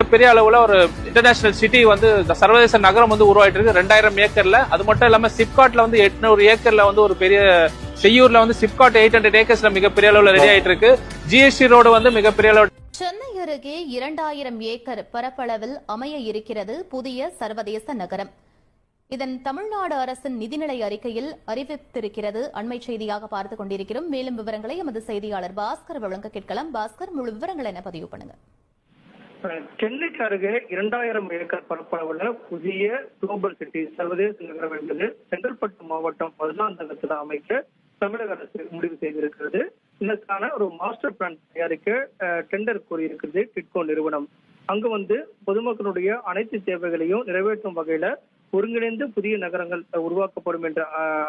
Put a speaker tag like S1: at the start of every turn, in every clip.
S1: மிகப்பெரிய அளவுல ஒரு இன்டர்நேஷனல் சிட்டி வந்து சர்வதேச நகரம் வந்து உருவாயிட்டு இருக்கு 2000 ஏக்கர்ல. அது மட்டும் இல்லாம சிப்காட்ல வந்து 800 ஏக்கர்ல வந்து ஒரு பெரிய செய்யூர்ல வந்து சிப்காட் 800 ஏக்கர்ஸ்ல மிகப்பெரிய அளவுல ரெடி ஆயிட்டு இருக்கு. ஜிஎஸ்டி ரோடு வந்து மிகப்பெரிய அளவு.
S2: சென்னை அருகே 2000 ஏக்கர் பரப்பளவில் அமைய இருக்கிறது புதிய சர்வதேச நகரம். இதன் தமிழ்நாடு அரசின் நிதிநிலை அறிக்கையில் அறிவித்திருக்கிறது. அண்மை செய்தியாக பார்த்துக் கொண்டிருக்கிறோம். மேலும் விவரங்களை எமது செய்தியாளர் பாஸ்கர் வழங்க கேட்கலாம். பாஸ்கர், முழு விவரங்கள் என்ன பதிவு பண்ணுங்க.
S3: சென்னைக்கு அருகே 2000 ஏக்கர் பரப்பளவுள்ள புதிய குளோபல் சிட்டி சர்வதேச நகரம் என்பது செங்கல்பட்டு மாவட்டம் மதுராந்தகத்தில் அமைக்க தமிழக அரசு முடிவு செய்திருக்கிறது. இதற்கான ஒரு மாஸ்டர் பிளான் தயாரிக்க டெண்டர் கோரியிருக்கிறது டிட்கோ நிறுவனம். அங்கு வந்து பொதுமக்களுடைய அனைத்து தேவைகளையும் நிறைவேற்றும் வகையில ஒருங்கிணைந்து புதிய நகரங்கள் உருவாக்கப்படும் என்று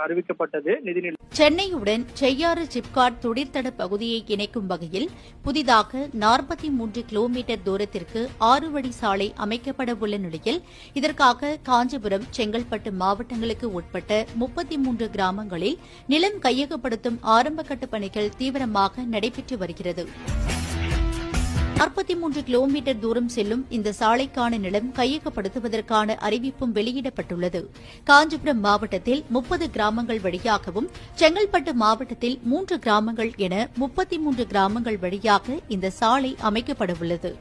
S3: அறிவிக்கப்பட்டது நிதிநிலை.
S2: சென்னையுடன் செய்யாறு சிப்காட் தொழிற்தட பகுதியை இணைக்கும் வகையில் புதிதாக 43 கிலோமீட்டர் தூரத்திற்கு 6 வழி சாலை அமைக்கப்பட உள்ள நிலையில் இதற்காக காஞ்சிபுரம், செங்கல்பட்டு மாவட்டங்களுக்கு உட்பட்ட 33 கிராமங்களில் நிலம் கையகப்படுத்தும் ஆரம்பகட்ட பணிகள் தீவிரமாக நடைபெற்று வருகிறது. 43 கிலோமீட்டர் தூரம் செல்லும் இந்த சாலைக்கான நிலம் கையகப்படுத்துவதற்கான அறிவிப்பும் வெளியிடப்பட்டுள்ளது. காஞ்சிபுரம் மாவட்டத்தில் 30 கிராமங்கள் வழியாகவும், செங்கல்பட்டு மாவட்டத்தில் 3 கிராமங்கள் என 33 கிராமங்கள் வழியாக இந்த சாலை அமைக்கப்படவுள்ளது.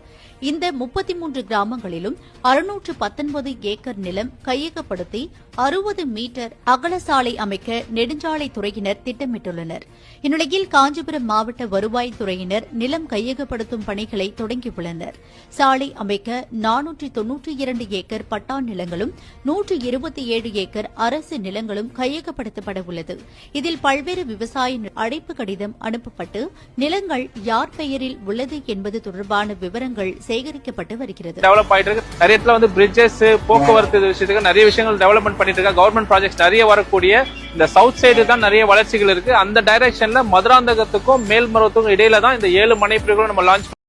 S2: இந்த 33 கிராமங்களிலும் 619 ஏக்கர் நிலம் கையகப்படுத்தி 60 மீட்டர் அகல சாலை அமைக்க நெடுஞ்சாலைத்துறையினர் திட்டமிட்டுள்ளனர். இந்நிலையில் காஞ்சிபுரம் மாவட்ட வருவாய்த்துறையினர் நிலம் கையகப்படுத்தும் பணிகளை தொடங்கியுள்ளனர். சாலை அமைக்க 492 ஏக்கர் பட்டா நிலங்களும் 127 ஏக்கர் அரசு நிலங்களும் கையகப்படுத்தப்பட உள்ளது. இதில் பல்வேறு விவசாய அழைப்பு கடிதம் அனுப்பப்பட்டு நிலங்கள் யார் பெயரில் உள்ளது என்பது தொடர்பான விவரங்கள் சேகரிக்கப்பட்டு வருகிறது.
S1: டெவலப் ஆயிட்டு இருக்கு. நிறைய இடத்துல வந்து பிரிட்ஜஸ், போக்குவரத்து விஷயத்துக்கு நிறைய விஷயங்கள் டெவலப்மெண்ட் பண்ணிட்டு இருக்காங்க. கவர்மெண்ட் ப்ராஜெக்ட்ஸ் நிறைய வரக்கூடிய இந்த சவுத் சைடு தான் நிறைய வளர்ச்சிகள் இருக்கு. அந்த டைரக்ஷன்ல மதுராந்தகத்துக்கும் மேல்மருவத்துக்கும் இடையில தான் இந்த 7 மனைப்பிரிவுகளும் நம்ம லான்ச்